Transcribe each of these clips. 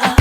I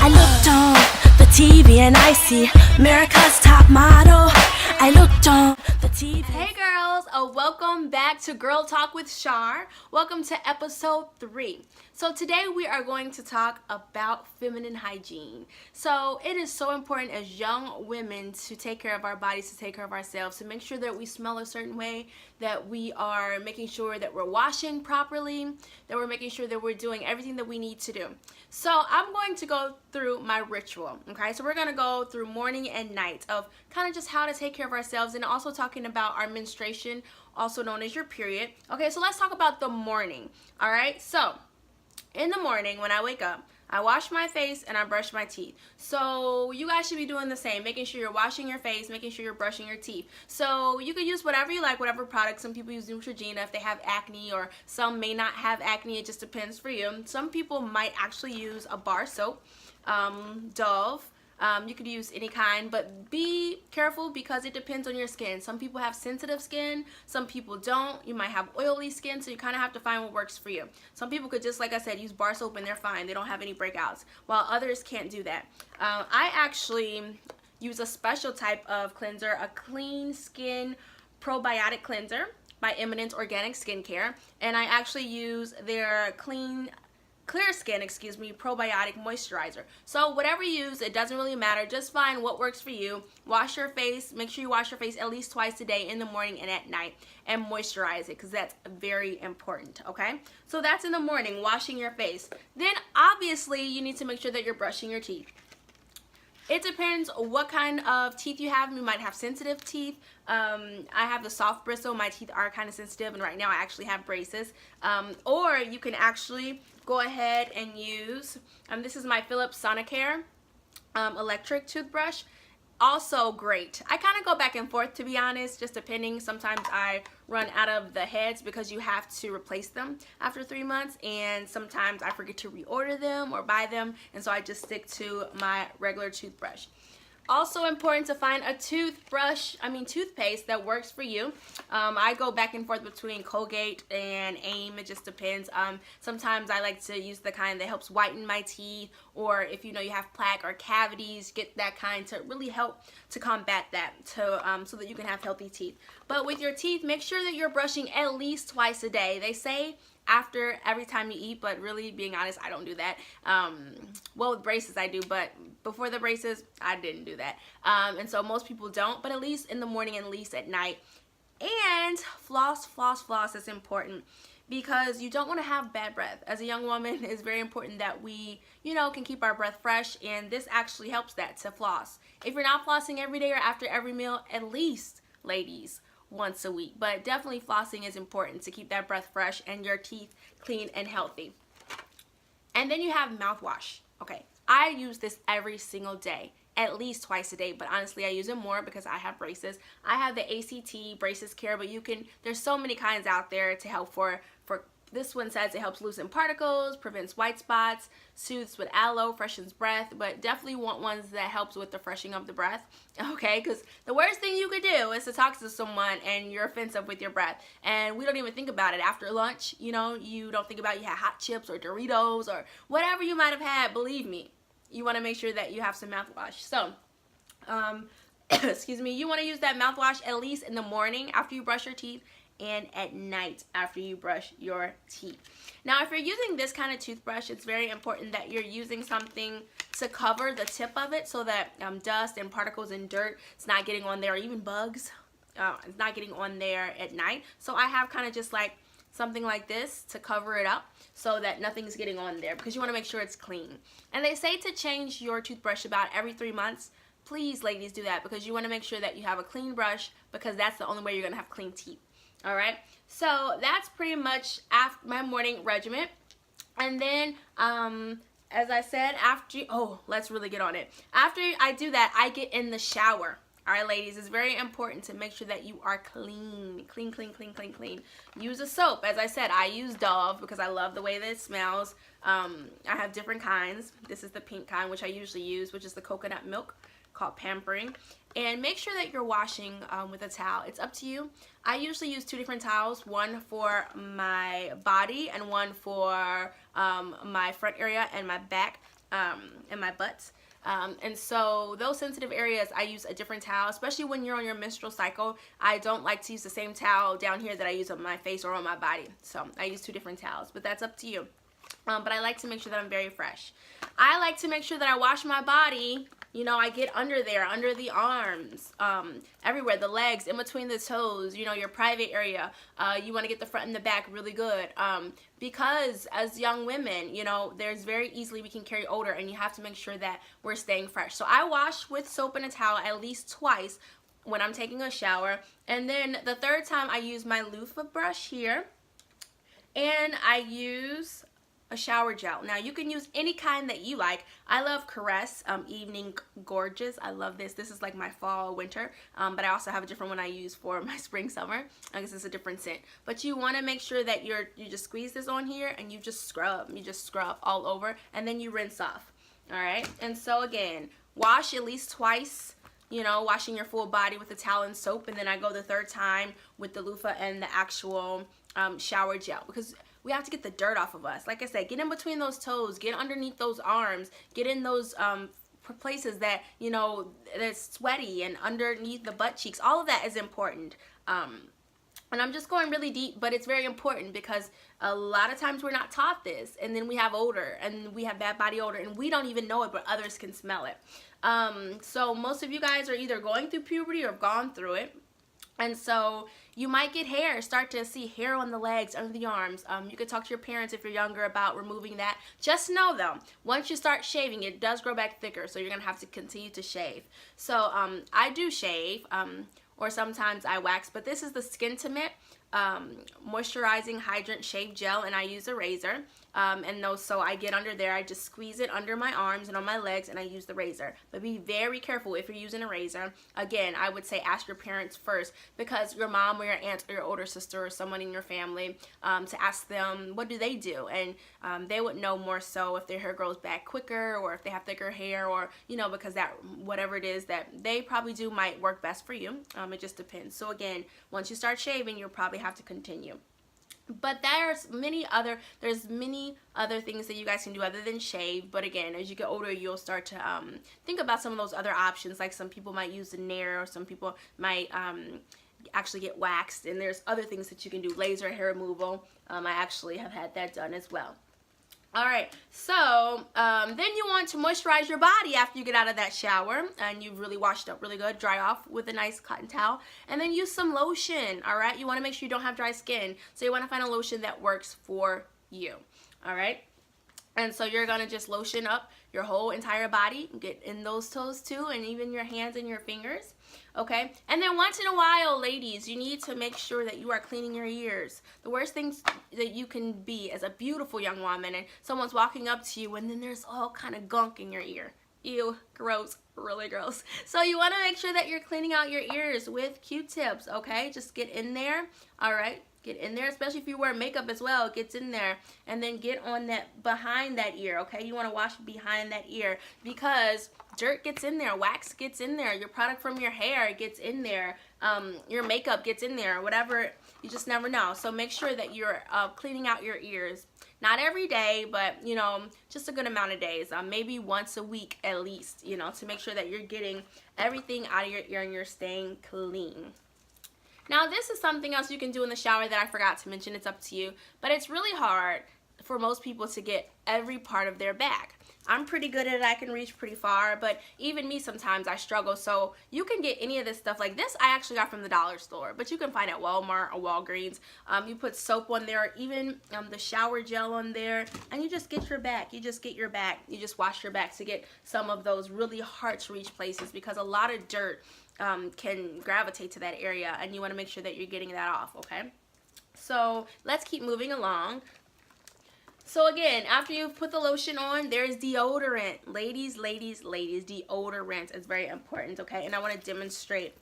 looked on the TV and I see America's Top Model. I looked on the TV. Hey girls, welcome back to Girl Talk with Shar. Welcome to episode 3. So today we are going to talk about feminine hygiene. So it is so important as young women to take care of our bodies, to take care of ourselves, to make sure that we smell a certain way, that we are making sure that we're washing properly, that we're making sure that we're doing everything that we need to do. So I'm going to go through my ritual, okay? So we're going to go through morning and night of kind of just how to take care of ourselves, and also talking about our menstruation, also known as your period. Okay, so let's talk about the morning, all right? So in the morning when I wake up, I wash my face and I brush my teeth. So you guys should be doing the same, making sure you're washing your face, making sure you're brushing your teeth. So you can use whatever you like, whatever product. Some people use Neutrogena if they have acne, or some may not have acne. It just depends for you. Some people might actually use a bar soap, Dove. You could use any kind, but be careful because it depends on your skin. Some people have sensitive skin, some people don't. You might have oily skin, so you kind of have to find what works for you. Some people could just, like I said, use bar soap and they're fine. They don't have any breakouts, while others can't do that. I actually use a special type of cleanser, a clean skin probiotic cleanser by Eminence Organic Skincare, and I actually use their clear skin, probiotic moisturizer. So whatever you use, it doesn't really matter. Just find what works for you. Wash your face. Make sure you wash your face at least twice a day, in the morning and at night, and moisturize it, because that's very important, okay? So that's in the morning, washing your face. Then obviously you need to make sure that you're brushing your teeth. It depends what kind of teeth you have. You might have sensitive teeth. I have the soft bristle. My teeth are kind of sensitive, and right now I actually have braces. Or you can actually go ahead and use, this is my Philips Sonicare electric toothbrush. Also great. I kind of go back and forth, to be honest, just depending. Sometimes I run out of the heads because you have to replace them after 3 months, and sometimes I forget to reorder them or buy them, and so I just stick to my regular toothbrush. Also important to find a toothpaste that works for you. I go back and forth between Colgate and AIM. It just depends. Sometimes I like to use the kind that helps whiten my teeth, or if you know you have plaque or cavities, get that kind to really help to combat that, so that you can have healthy teeth. But with your teeth, make sure that you're brushing at least twice a day. They say after every time you eat, but really, being honest, I don't do that. Well, with braces I do, but before the braces I didn't do that. And so most people don't, but at least in the morning and at least at night. And floss is important, because you don't want to have bad breath. As a young woman, it's very important that we, can keep our breath fresh, and this actually helps that, to floss. If you're not flossing every day or after every meal, at least, ladies, once a week. But definitely flossing is important to keep that breath fresh and your teeth clean and healthy. And then you have mouthwash. Okay, I use this every single day, at least twice a day, but honestly I use it more because I have braces. I have the ACT Braces Care, but there's so many kinds out there to help for this one says it helps loosen particles, prevents white spots, soothes with aloe, freshens breath, but definitely want ones that helps with the freshening of the breath, okay? Because the worst thing you could do is to talk to someone and you're offensive with your breath, and we don't even think about it after lunch. You don't think about you had hot chips or Doritos or whatever you might have had. Believe me, you want to make sure that you have some mouthwash. So excuse me, you want to use that mouthwash at least in the morning after you brush your teeth, and at night after you brush your teeth. Now, if you're using this kind of toothbrush, it's very important that you're using something to cover the tip of it, so that dust and particles and dirt, it's not getting on there, or even bugs, it's not getting on there at night. So I have kind of just like something like this to cover it up, so that nothing's getting on there, because you want to make sure it's clean. And they say to change your toothbrush about every 3 months. Please, ladies, do that, because you want to make sure that you have a clean brush, because that's the only way you're going to have clean teeth. All right, so that's pretty much my morning regimen. And then as I said, let's really get on it. After I do that, I get in the shower. All right, ladies, it's very important to make sure that you are clean. Use a soap. As I said, I use Dove because I love the way that it smells. I have different kinds. This is the pink kind, which I usually use, which is the coconut milk called pampering. And make sure that you're washing with a towel. It's up to you. I usually use 2 different towels, one for my body and one for my front area and my back and my butt. And so those sensitive areas, I use a different towel, especially when you're on your menstrual cycle. I don't like to use the same towel down here that I use on my face or on my body. So I use 2 different towels, but that's up to you. But I like to make sure that I'm very fresh. I like to make sure that I wash my body. You know, I get under there, under the arms, everywhere, the legs, in between the toes, you know, your private area. You want to get the front and the back really good. Because as young women, you know, there's very easily we can carry odor, and you have to make sure that we're staying fresh. So I wash with soap and a towel at least twice when I'm taking a shower. And then the 3rd time I use my loofah brush here, and I use a shower gel. Now you can use any kind that you like. I love Caress Evening Gorgeous. I love this. This is like my fall, winter, but I also have a different one I use for my spring, summer. I guess it's a different scent. But you want to make sure that you just squeeze this on here and you just scrub. You just scrub all over, and then you rinse off. All right. And so again, wash at least twice. You know, washing your full body with a towel and soap, and then I go the 3rd time with the loofah and the actual shower gel, because we have to get the dirt off of us. Like I said, get in between those toes, get underneath those arms, get in those places that, you know, that's sweaty, and underneath the butt cheeks. All of that is important. And I'm just going really deep, but it's very important because a lot of times we're not taught this, and then we have odor, and we have bad body odor, and we don't even know it, but others can smell it. So most of you guys are either going through puberty or have gone through it. And so you might get hair, start to see hair on the legs, under the arms. You could talk to your parents if you're younger about removing that. Just know though, once you start shaving, it does grow back thicker, so you're gonna have to continue to shave. So I do shave, or sometimes I wax, but this is the Skintimate moisturizing hydrant shave gel, and I use a razor. So I get under there, I just squeeze it under my arms and on my legs, and I use the razor. But be very careful if you're using a razor. Again, I would say ask your parents first, because your mom or your aunt or your older sister or someone in your family, to ask them what do they do, and they would know more so if their hair grows back quicker, or if they have thicker hair, or, you know, because that whatever it is that they probably do might work best for you. It just depends. So again, once you start shaving, you'll probably have to continue. But there's many other things that you guys can do other than shave. But again, as you get older, you'll start to think about some of those other options. Like some people might use the Nair, or some people might actually get waxed. And there's other things that you can do. Laser hair removal. I actually have had that done as well. Alright, so then you want to moisturize your body after you get out of that shower, and you've really washed up really good. Dry off with a nice cotton towel, and then use some lotion. Alright, you want to make sure you don't have dry skin, so you want to find a lotion that works for you. Alright, and so you're going to just lotion up your whole entire body, get in those toes too, and even your hands and your fingers. Okay, and then once in a while, ladies, you need to make sure that you are cleaning your ears. The worst things that you can be as a beautiful young woman, and someone's walking up to you, and then there's all kind of gunk in your ear. Ew, gross, really gross. So you want to make sure that you're cleaning out your ears with Q-tips, okay? Just get in there, all right? Get in there, especially if you wear makeup as well. It gets in there, and then get on that, behind that ear, okay? You want to wash behind that ear, because dirt gets in there, wax gets in there, your product from your hair gets in there, your makeup gets in there, whatever, you just never know. So make sure that you're cleaning out your ears. Not every day, but, you know, just a good amount of days. Maybe once a week at least, you know, to make sure that you're getting everything out of your ear and you're staying clean. Now, this is something else you can do in the shower that I forgot to mention. It's up to you. But it's really hard for most people to get every part of their back. I'm pretty good at it. I can reach pretty far, but even me sometimes I struggle. So you can get any of this stuff. Like this I actually got from the dollar store, but you can find at Walmart or Walgreens. You put soap on there, or even the shower gel on there, and you just get your back. You just get your back. You just wash your back to get some of those really hard to reach places, because a lot of dirt can gravitate to that area, and you want to make sure that you're getting that off, okay? So let's keep moving along. So again, after you've put the lotion on, there's deodorant. Ladies, deodorant is very important, okay? And I want to demonstrate.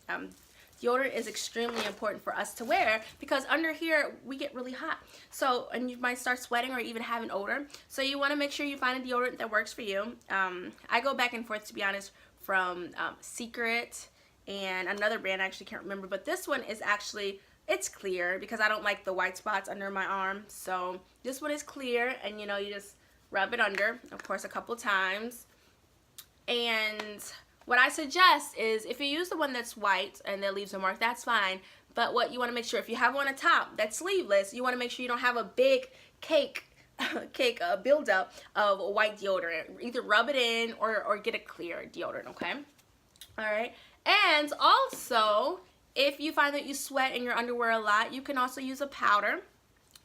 Deodorant is extremely important for us to wear, because under here we get really hot. So, and you might start sweating or even have an odor. So you want to make sure you find a deodorant that works for you. I go back and forth, to be honest, from Secret and another brand I actually can't remember, but this one is actually, it's clear because I don't like the white spots under my arm. So this one is clear, and you know, you just rub it under, of course, a couple times. And what I suggest is if you use the one that's white and that leaves a mark, that's fine. But what you want to make sure, if you have one on top that's sleeveless, you want to make sure you don't have a big cake buildup of white deodorant. Either rub it in or get a clear deodorant, okay? All right. And also, if you find that you sweat in your underwear a lot, you can also use a powder.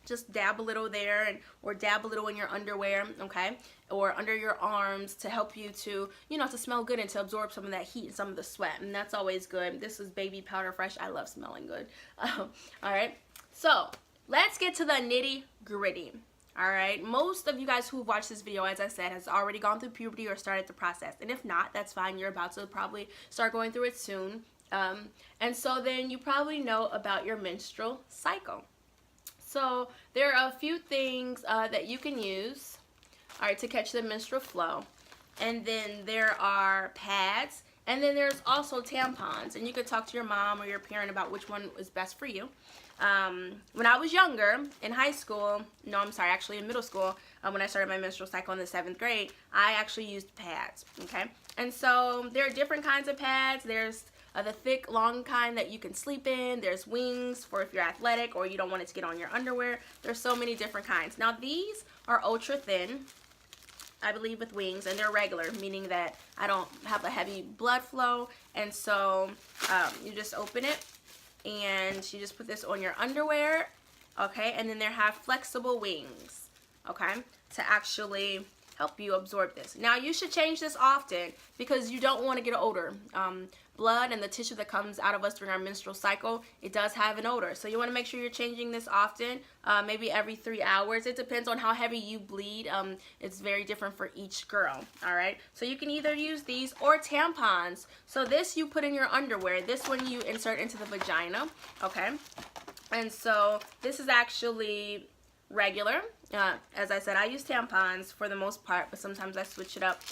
Just dab a little there, or dab a little in your underwear, okay, or under your arms to help you to, you know, to smell good and to absorb some of that heat and some of the sweat, and that's always good. This is Baby Powder Fresh. I love smelling good. All right, so let's get to the nitty gritty. All right, most of you guys who watched this video, as I said, has already gone through puberty or started the process, and if not, that's fine. You're about to probably start going through it soon, and so then you probably know about your menstrual cycle. So there are a few things that you can use, all right, to catch the menstrual flow. And then there are pads, and then there's also tampons. And you could talk to your mom or your parent about which one is best for you. When I was younger, in high school, no, I'm sorry, actually in middle school, when I started my menstrual cycle in the 7th grade, I actually used pads, okay? And so there are different kinds of pads. There's the thick, long kind that you can sleep in. There's wings for if you're athletic or you don't want it to get on your underwear. There's so many different kinds. Now these are ultra thin, I believe, with wings, and they're regular, meaning that I don't have a heavy blood flow. And so you just open it and you just put this on your underwear, okay? And then they have flexible wings, okay, to actually help you absorb this. Now you should change this often because you don't want to get an odor. Blood and the tissue that comes out of us during our menstrual cycle, it does have an odor. So you want to make sure you're changing this often, maybe every 3 hours. It depends on how heavy you bleed. It's very different for each girl, all right? So you can either use these or tampons. So this you put in your underwear. This one you insert into the vagina, okay? And so this is actually regular. As I said, I use tampons for the most part, but sometimes I switch it up.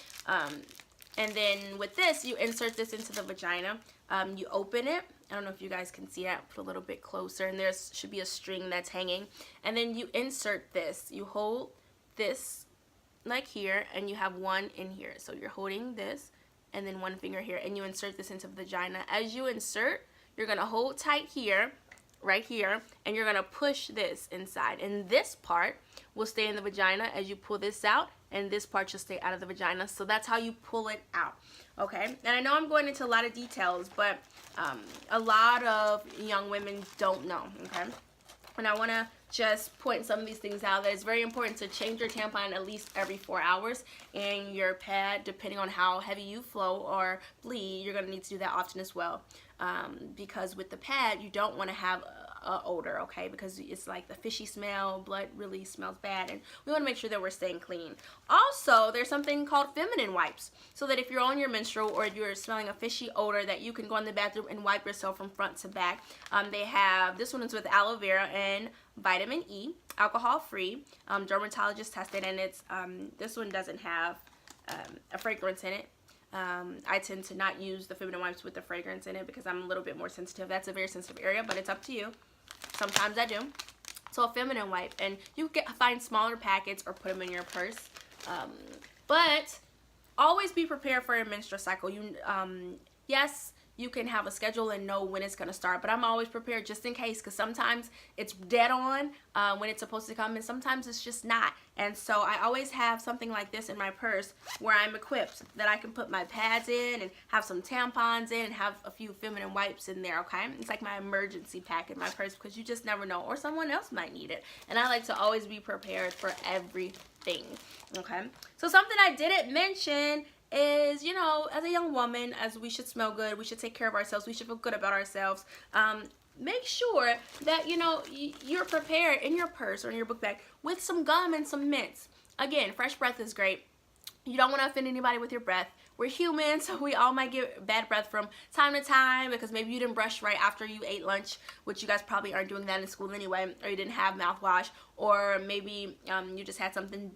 And then with this, you insert this into the vagina. You open it. I don't know if you guys can see it. Put a little bit closer, and there should be a string that's hanging. And then you insert this. You hold this like here, and you have one in here. So you're holding this, and then one finger here, and you insert this into the vagina. As you insert, you're gonna hold tight here, right here, and you're gonna push this inside. And this part will stay in the vagina as you pull this out, and this part should stay out of the vagina. So that's how you pull it out, okay? And I know I'm going into a lot of details, but a lot of young women don't know, okay? And I want to just point some of these things out, that it's very important to change your tampon at least every 4 hours, and your pad, depending on how heavy you flow or bleed, you're going to need to do that often as well, because with the pad, you don't want to have odor, okay, because it's like the fishy smell. Blood really smells bad, and we want to make sure that we're staying clean. Also, there's something called feminine wipes, so that if you're on your menstrual or you're smelling a fishy odor, that you can go in the bathroom and wipe yourself from front to back. They have, this one is with aloe vera and vitamin E, alcohol free, dermatologist tested, and it's this one doesn't have a fragrance in it. I tend to not use the feminine wipes with the fragrance in it because I'm a little bit more sensitive. That's a very sensitive area, but it's up to you. Sometimes I do. So a feminine wipe, and you can find smaller packets or put them in your purse. But always be prepared for your menstrual cycle. Yes, you can have a schedule and know when it's going to start, but I'm always prepared just in case, because sometimes it's dead on when it's supposed to come, and sometimes it's just not. And so I always have something like this in my purse where I'm equipped, that I can put my pads in and have some tampons in and have a few feminine wipes in there, okay? It's like my emergency pack in my purse, because you just never know, or someone else might need it. And I like to always be prepared for everything, okay? So something I didn't mention is, you know, as a young woman, as we should smell good, we should take care of ourselves, we should feel good about ourselves. Make sure that, you know, you're prepared in your purse or in your book bag with some gum and some mints. Again, fresh breath is great. You don't want to offend anybody with your breath. We're human, so we all might get bad breath from time to time, because maybe you didn't brush right after you ate lunch, which you guys probably aren't doing that in school anyway, or you didn't have mouthwash, or maybe you just had something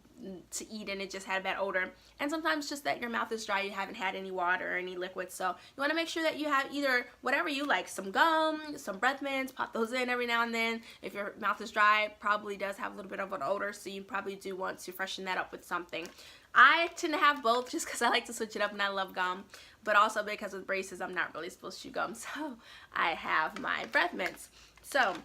to eat and it just had a bad odor. And sometimes just that your mouth is dry, you haven't had any water or any liquid. So you want to make sure that you have either whatever you like, some gum, some breath mints, pop those in every now and then. If your mouth is dry, it probably does have a little bit of an odor, so you probably do want to freshen that up with something. I tend to have both just because I like to switch it up and I love gum, but also because with braces I'm not really supposed to chew gum, so I have my breath mints. So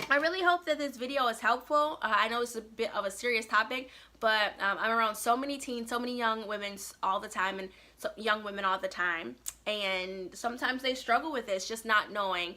I really hope that this video is helpful. I know it's a bit of a serious topic, but I'm around so many teens, so many young women all the time, and young women all the time, and sometimes they struggle with this, just not knowing,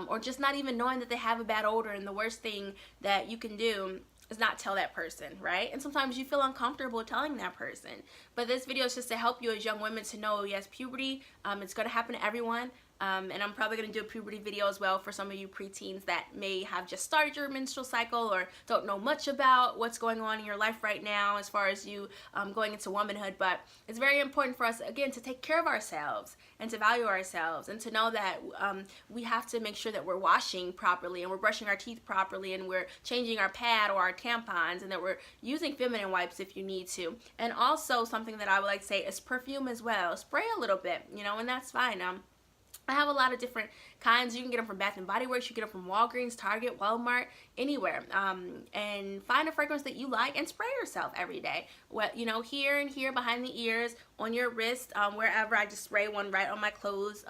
or just not even knowing that they have a bad odor, and the worst thing that you can do is not tell that person, right? And sometimes you feel uncomfortable telling that person. But this video is just to help you as young women to know, yes, puberty, it's going to happen to everyone. And I'm probably going to do a puberty video as well for some of you preteens that may have just started your menstrual cycle or don't know much about what's going on in your life right now as far as you going into womanhood. But it's very important for us, again, to take care of ourselves and to value ourselves and to know that we have to make sure that we're washing properly and we're brushing our teeth properly and we're changing our pad or our tampons and that we're using feminine wipes if you need to. And also something that I would like to say is perfume as well. Spray a little bit, you know, and that's fine. I have a lot of different kinds. You can get them from Bath & Body Works, you can get them from Walgreens, Target, Walmart, anywhere. And find a fragrance that you like and spray yourself every day. Well, you know, here and here, behind the ears, on your wrist, wherever. I just spray one right on my clothes,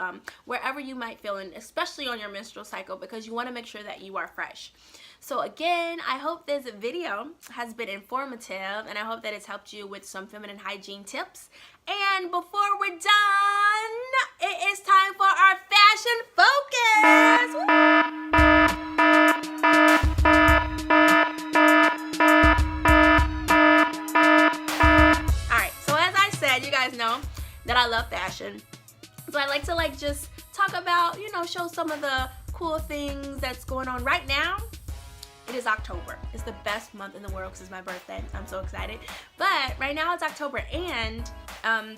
wherever you might feel, and especially on your menstrual cycle, because you want to make sure that you are fresh. So again, I hope this video has been informative, and I hope that it's helped you with some feminine hygiene tips. And before we're done, it is time for our fashion focus. Alright, so as I said, you guys know that I love fashion. So I like to just talk about, you know, show some of the cool things that's going on right now. It is October. It's the best month in the world because it's my birthday. I'm so excited. But right now it's October, and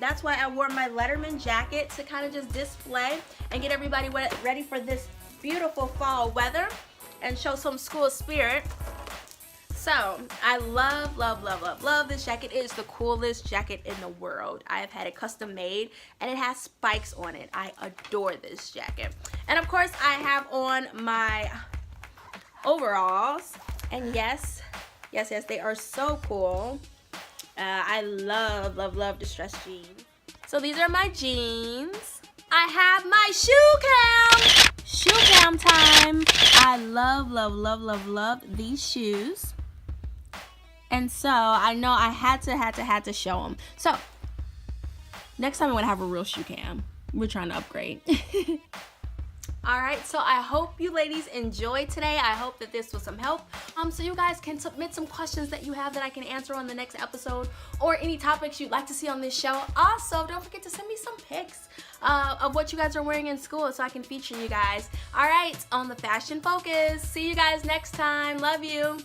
that's why I wore my Letterman jacket to kind of just display and get everybody ready for this beautiful fall weather and show some school spirit. So I love this jacket. It is the coolest jacket in the world. I have had it custom made and it has spikes on it. I adore this jacket. And of course I have on my overalls, and yes, they are so cool. I love distressed jeans. So these are my jeans. I have my shoe cam time. I love these shoes, and so I know I had to show them. So next time I'm gonna have a real shoe cam. We're trying to upgrade. Alright, so I hope you ladies enjoyed today. I hope that this was some help. So you guys can submit some questions that you have that I can answer on the next episode, or any topics you'd like to see on this show. Also, don't forget to send me some pics of what you guys are wearing in school so I can feature you guys. Alright, on the Fashion Focus. See you guys next time. Love you.